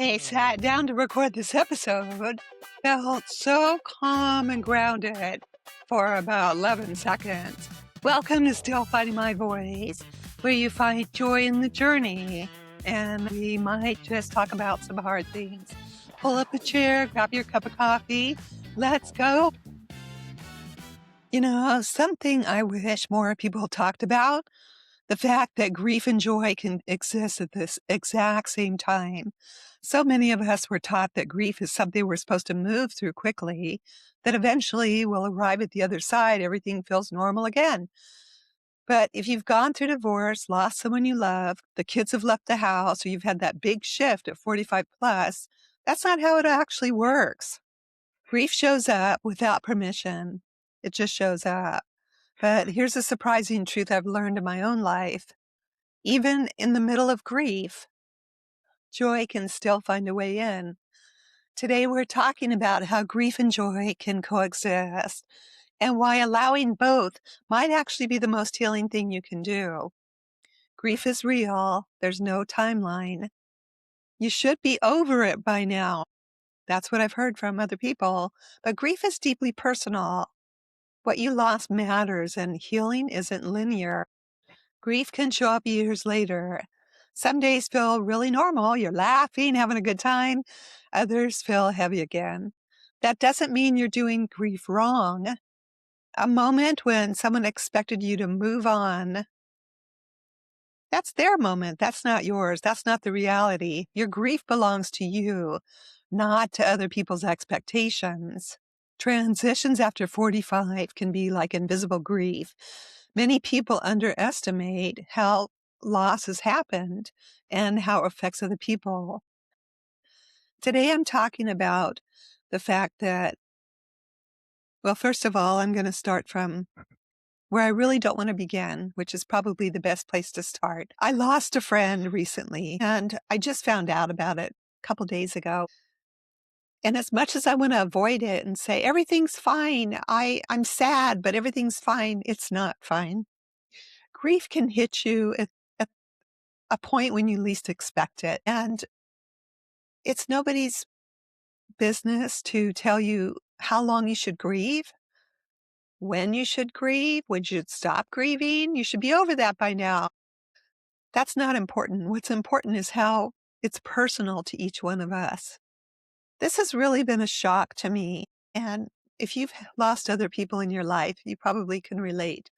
I sat down to record this episode, felt so calm and grounded for about 11 seconds. Welcome to Still Finding My Voice, where you find joy in the journey. And we might just talk about some hard things. Pull up a chair, grab your cup of coffee. Let's go. You know, something I wish more people talked about, the fact that grief and joy can exist at this exact same time. So many of us were taught that grief is something we're supposed to move through quickly, that eventually we'll arrive at the other side, everything feels normal again. But if you've gone through divorce, lost someone you love, the kids have left the house, or you've had that big shift at 45 plus, that's not how it actually works. Grief shows up without permission. It just shows up. But here's a surprising truth I've learned in my own life. Even in the middle of grief, joy can still find a way in. Today, we're talking about how grief and joy can coexist and why allowing both might actually be the most healing thing you can do. Grief is real. There's no timeline. You should be over it by now. That's what I've heard from other people. But grief is deeply personal. What you lost matters, and healing isn't linear. Grief can show up years later. Some days feel really normal. You're laughing, having a good time. Others feel heavy again. That doesn't mean you're doing grief wrong. A moment when someone expected you to move on, that's their moment. That's not yours. That's not the reality. Your grief belongs to you, not to other people's expectations. Transitions after 45 can be like invisible grief. Many people underestimate how loss has happened and how it affects other people. Today, I'm talking about the fact that, well, first of all, I'm going to start from where I really don't want to begin, which is probably the best place to start. I lost a friend recently, and I just found out about it a couple days ago. And as much as I want to avoid it and say, everything's fine, I'm sad, but everything's fine, it's not fine. Grief can hit you at a point when you least expect it. And it's nobody's business to tell you how long you should grieve, when you should grieve, when you should stop grieving. You should be over that by now. That's not important. What's important is how it's personal to each one of us. This has really been a shock to me. And if you've lost other people in your life, you probably can relate.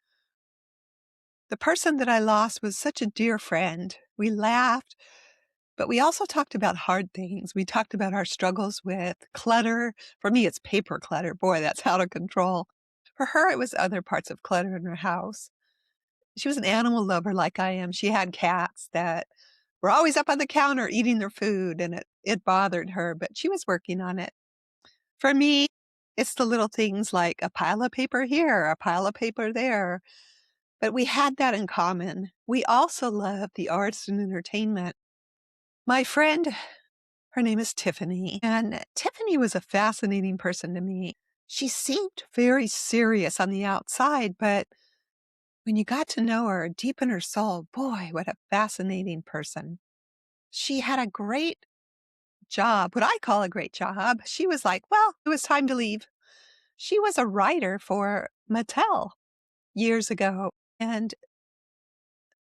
The person that I lost was such a dear friend. We laughed, but we also talked about hard things. We talked about our struggles with clutter. For me, it's paper clutter. Boy, that's out of control. For her, it was other parts of clutter in her house. She was an animal lover like I am. She had cats that were always up on the counter eating their food, and it bothered her, but she was working on it. For me, it's the little things like a pile of paper here, a pile of paper there. But we had that in common. We also loved the arts and entertainment. My friend, her name is Tiffany, and Tiffany was a fascinating person to me. She seemed very serious on the outside, but when you got to know her deep in her soul, boy, what a fascinating person. She had a great job, what I call a great job. She was like, well, it was time to leave. She was a writer for Mattel years ago, and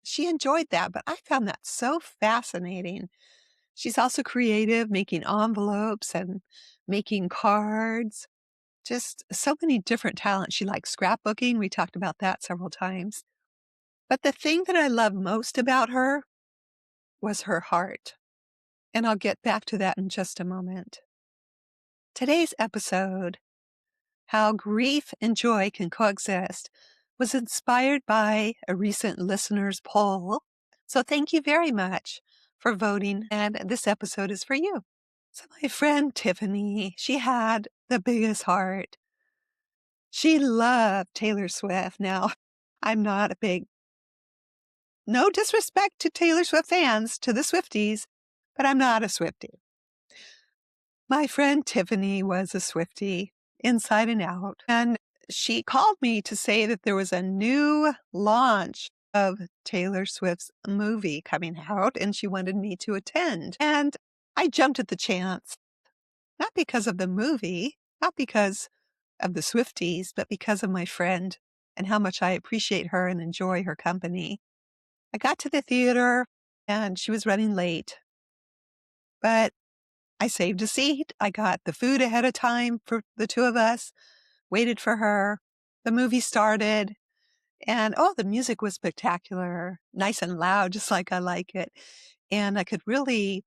she enjoyed that, but I found that so fascinating. She's also creative, making envelopes and making cards, just so many different talents. She likes scrapbooking. We talked about that several times. But the thing that I love most about her was her heart. And I'll get back to that in just a moment. Today's episode, How Grief and Joy Can Coexist, was inspired by a recent listener's poll. So thank you very much for voting, and this episode is for you. So my friend Tiffany, she had the biggest heart. She loved Taylor Swift. Now, I'm not a big, no disrespect to Taylor Swift fans, to the Swifties, but I'm not a Swiftie. My friend Tiffany was a Swiftie, inside and out, and she called me to say that there was a new launch of Taylor Swift's movie coming out, and she wanted me to attend. And I jumped at the chance, not because of the movie, not because of the Swifties, but because of my friend and how much I appreciate her and enjoy her company. I got to the theater and she was running late, but I saved a seat. I got the food ahead of time for the two of us, waited for her. The movie started and, oh, the music was spectacular, nice and loud, just like I like it. And I could really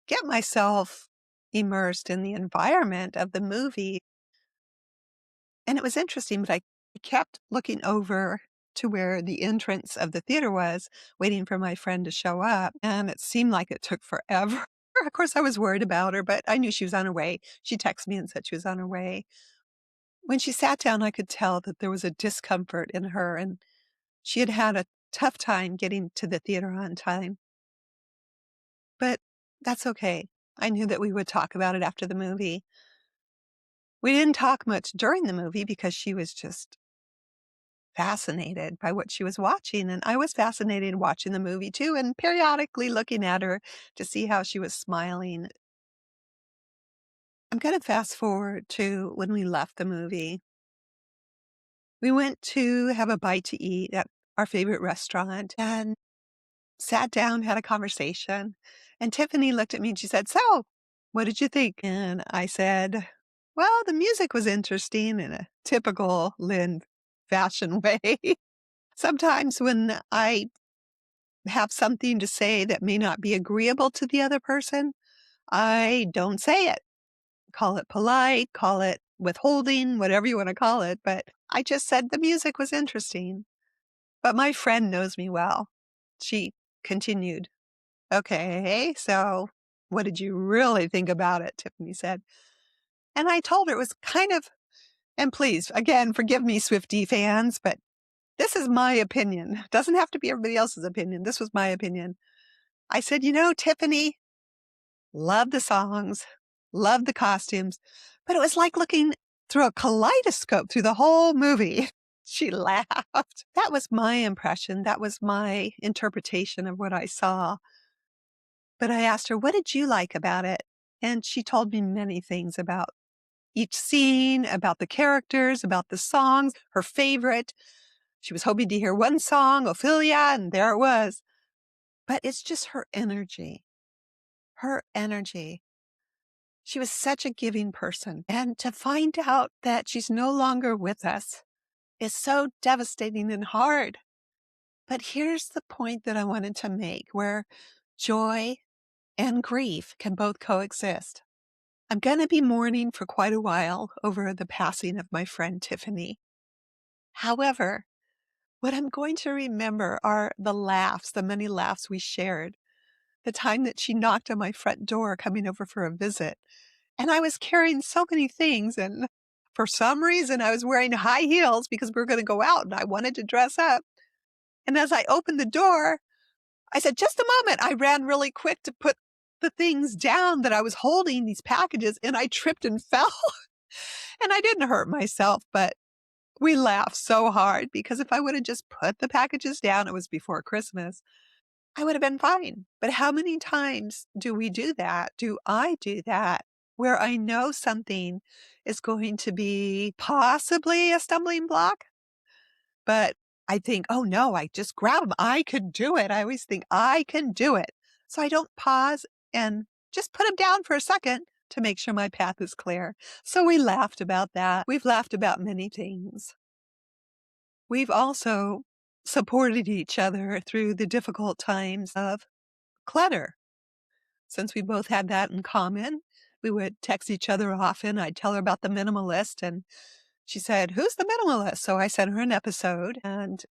get myself immersed in the environment of the movie. And it was interesting, but I kept looking over to where the entrance of the theater was, waiting for my friend to show up, and it seemed like it took forever. Of course, I was worried about her, but I knew she was on her way. She texted me and said she was on her way. When she sat down, I could tell that there was a discomfort in her, and she had had a tough time getting to the theater on time. But that's okay. I knew that we would talk about it after the movie. We didn't talk much during the movie because she was just fascinated by what she was watching, and I was fascinated watching the movie too, and periodically looking at her to see how she was smiling. I'm gonna fast forward to when we left the movie. We went to have a bite to eat at our favorite restaurant and sat down, had a conversation, and Tiffany looked at me and she said, "So, what did you think?" And I said, "Well, the music was interesting in a typical Lynn fashion way." Sometimes when I have something to say that may not be agreeable to the other person, I don't say it. Call it polite, call it withholding, whatever you want to call it. But I just said the music was interesting. But my friend knows me well. She continued, "Okay, so what did you really think about it?" Tiffany said. And I told her it was kind of, and please, again, forgive me, Swiftie fans, but this is my opinion. It doesn't have to be everybody else's opinion. This was my opinion. I said, Tiffany, love the songs, love the costumes, but it was like looking through a kaleidoscope through the whole movie." She laughed. That was my impression. That was my interpretation of what I saw. But I asked her, "What did you like about it?" And she told me many things about each scene, about the characters, about the songs, her favorite. She was hoping to hear one song, Ophelia, and there it was. But it's just her energy. Her energy. She was such a giving person. And to find out that she's no longer with us is so devastating and hard. But here's the point that I wanted to make, where joy and grief can both coexist. I'm going to be mourning for quite a while over the passing of my friend Tiffany. However, what I'm going to remember are the laughs, the many laughs we shared, the time that she knocked on my front door coming over for a visit. And I was carrying so many things, and for some reason, I was wearing high heels because we were gonna go out, and I wanted to dress up. And as I opened the door, I said, "Just a moment." I ran really quick to put the things down that I was holding, these packages, and I tripped and fell. And I didn't hurt myself, but we laughed so hard because if I would have just put the packages down, it was before Christmas, I would have been fine. But how many times do we do that? Do I do that? Where I know something is going to be possibly a stumbling block, but I think, "Oh no, I just grab them. I could do it." I always think I can do it. So I don't pause and just put them down for a second to make sure my path is clear. So we laughed about that. We've laughed about many things. We've also supported each other through the difficult times of clutter. Since we both had that in common, we would text each other often. I'd tell her about the minimalist, and she said, "Who's the minimalist?" So I sent her an episode, and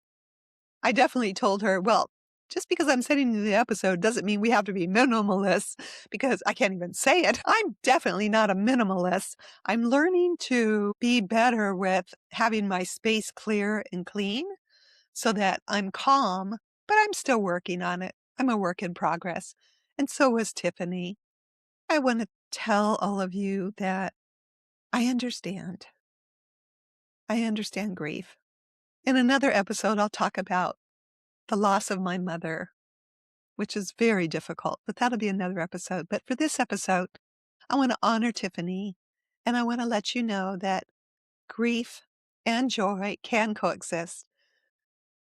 I definitely told her, "Well, just because I'm sending you the episode doesn't mean we have to be minimalists," because I can't even say it. I'm definitely not a minimalist. I'm learning to be better with having my space clear and clean so that I'm calm, but I'm still working on it. I'm a work in progress. And so was Tiffany. I want to tell all of you that I understand. I understand grief. In another episode, I'll talk about the loss of my mother. which is very difficult, but that'll be another episode. But for this episode, I want to honor Tiffany, and I want to let you know that grief and joy can coexist.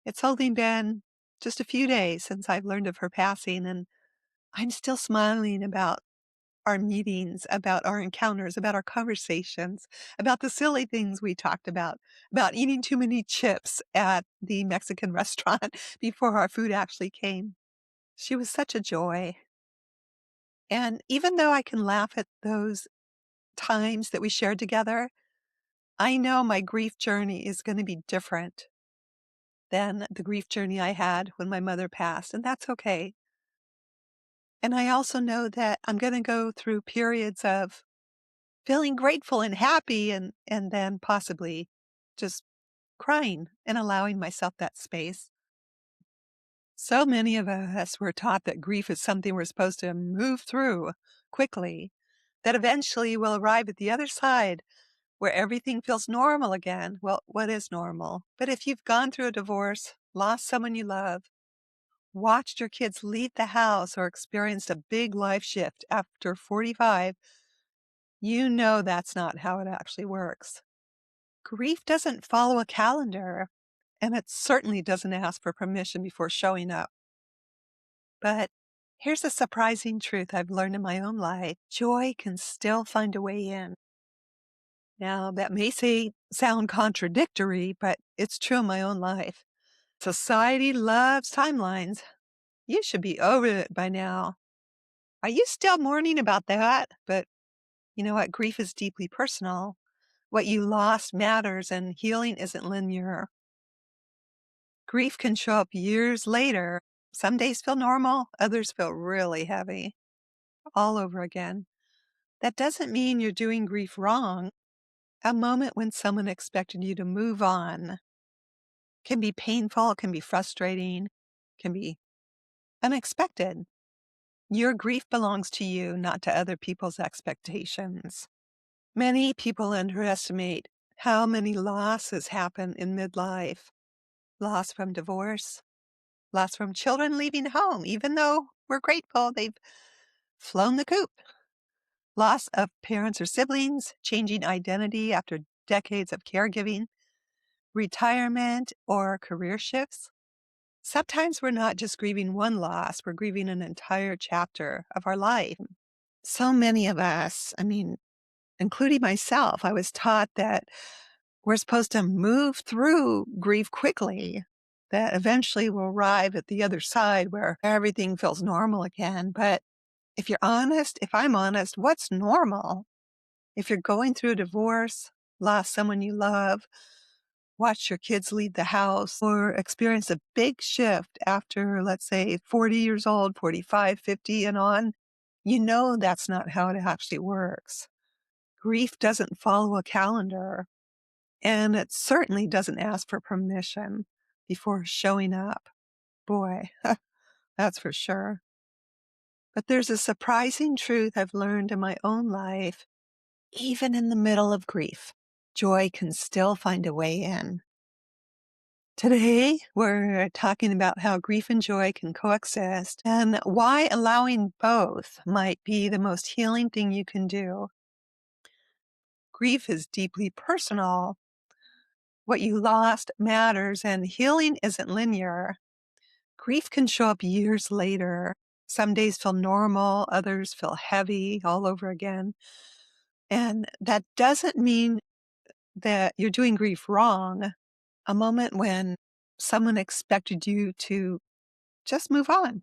It's only been just a few days since I've learned of her passing, and I'm still smiling about our meetings, about our encounters, about our conversations, about the silly things we talked about eating too many chips at the Mexican restaurant before our food actually came. She was such a joy. And even though I can laugh at those times that we shared together, I know my grief journey is going to be different than the grief journey I had when my mother passed, and that's okay. And I also know that I'm going to go through periods of feeling grateful and happy and then possibly just crying and allowing myself that space. So many of us were taught that grief is something we're supposed to move through quickly, that eventually we'll arrive at the other side where everything feels normal again. Well, what is normal? But if you've gone through a divorce, lost someone you love, watched your kids leave the house, or experienced a big life shift after 45, you know that's not how it actually works. Grief doesn't follow a calendar, and it certainly doesn't ask for permission before showing up. But here's a surprising truth I've learned in my own life. Joy can still find a way in. Now, that may sound contradictory, but it's true in my own life. Society loves timelines. You should be over it by now. Are you still mourning about that? But you know what? Grief is deeply personal. What you lost matters, and healing isn't linear. Grief can show up years later. Some days feel normal, others feel really heavy, all over again. That doesn't mean you're doing grief wrong. A moment when someone expected you to move on can be painful, can be frustrating, can be unexpected. Your grief belongs to you, not to other people's expectations. Many people underestimate how many losses happen in midlife. Loss from divorce, loss from children leaving home, even though we're grateful they've flown the coop. Loss of parents or siblings, changing identity after decades of caregiving, retirement or career shifts. Sometimes we're not just grieving one loss, we're grieving an entire chapter of our life. So many of us, including myself, I was taught that we're supposed to move through grief quickly, that eventually we'll arrive at the other side where everything feels normal again. But if you're honest, if I'm honest, what's normal? If you're going through a divorce, lost someone you love, watched your kids leave the house, or experienced a big shift after, let's say, 40 years old, 45, 50 and on, you know that's not how it actually works. Grief doesn't follow a calendar, and it certainly doesn't ask for permission before showing up. Boy, that's for sure. But there's a surprising truth I've learned in my own life. Even in the middle of grief, joy can still find a way in. Today, we're talking about how grief and joy can coexist and why allowing both might be the most healing thing you can do. Grief is deeply personal. What you lost matters, and healing isn't linear. Grief can show up years later. Some days feel normal, others feel heavy all over again. And that doesn't mean that you're doing grief wrong. A moment when someone expected you to just move on.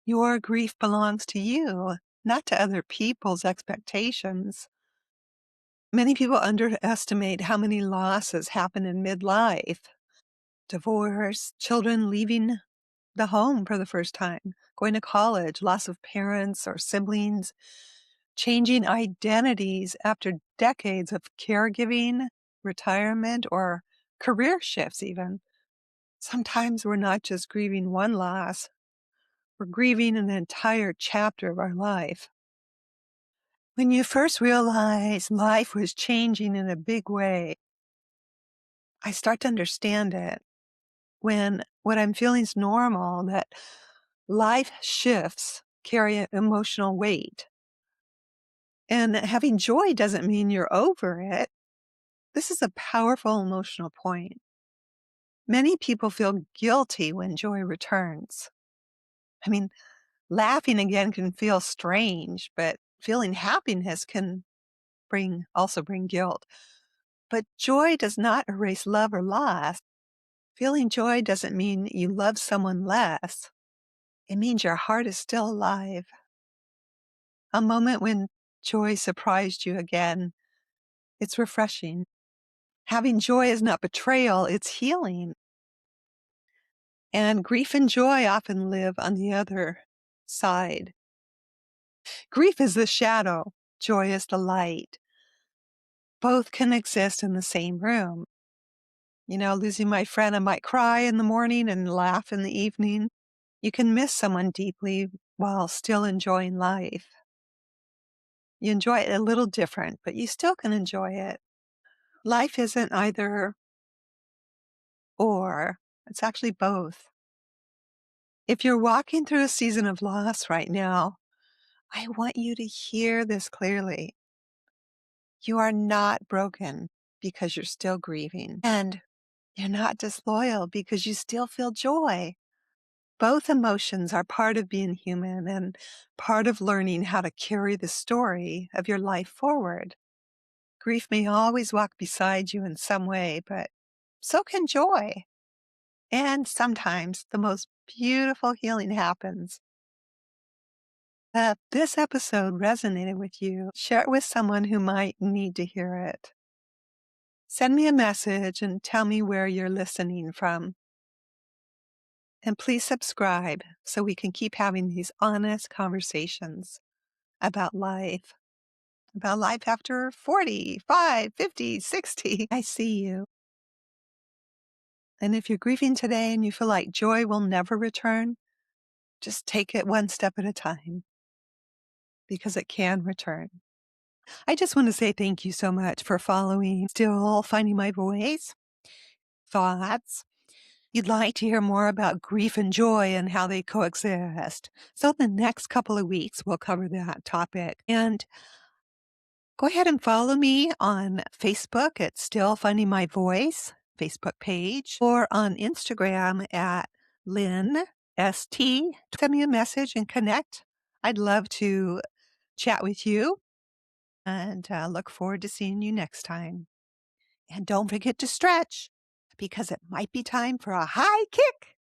Your grief belongs to you, not to other people's expectations. Many people underestimate how many losses happen in midlife. Divorce, children leaving the home for the first time, going to college, loss of parents or siblings, changing identities after decades of caregiving, retirement, or career shifts even. Sometimes we're not just grieving one loss, we're grieving an entire chapter of our life. When you first realize life was changing in a big way, I start to understand it. When what I'm feeling is normal, that Life shifts carry an emotional weight. And having joy doesn't mean you're over it. This is a powerful emotional point. Many people feel guilty when joy returns. I mean, laughing again can feel strange, but feeling happiness can also bring guilt. But joy does not erase love or loss. Feeling joy doesn't mean you love someone less. It means your heart is still alive. A moment when joy surprised you again, it's refreshing. Having joy is not betrayal, it's healing. And grief and joy often live on the other side. Grief is the shadow, joy is the light. Both can exist in the same room. Losing my friend, I might cry in the morning and laugh in the evening. You can miss someone deeply while still enjoying life. You enjoy it a little different, but you still can enjoy it. Life isn't either or, it's actually both. If you're walking through a season of loss right now, I want you to hear this clearly. You are not broken because you're still grieving, and you're not disloyal because you still feel joy. Both emotions are part of being human and part of learning how to carry the story of your life forward. Grief may always walk beside you in some way, but so can joy. And sometimes the most beautiful healing happens. If this episode resonated with you, share it with someone who might need to hear it. Send me a message and tell me where you're listening from. And please subscribe so we can keep having these honest conversations about life after 45, 50, 60. I see you. And if you're grieving today and you feel like joy will never return, just take it one step at a time because it can return. I just want to say thank you so much for following Still Finding My Voice. Thoughts? You'd like to hear more about grief and joy and how they coexist. So the next couple of weeks, we'll cover that topic. And go ahead and follow me on Facebook at Still Finding My Voice Facebook page, or on Instagram at Lynne ST. Send me a message and connect. I'd love to chat with you, and look forward to seeing you next time. And don't forget to stretch, because it might be time for a high kick.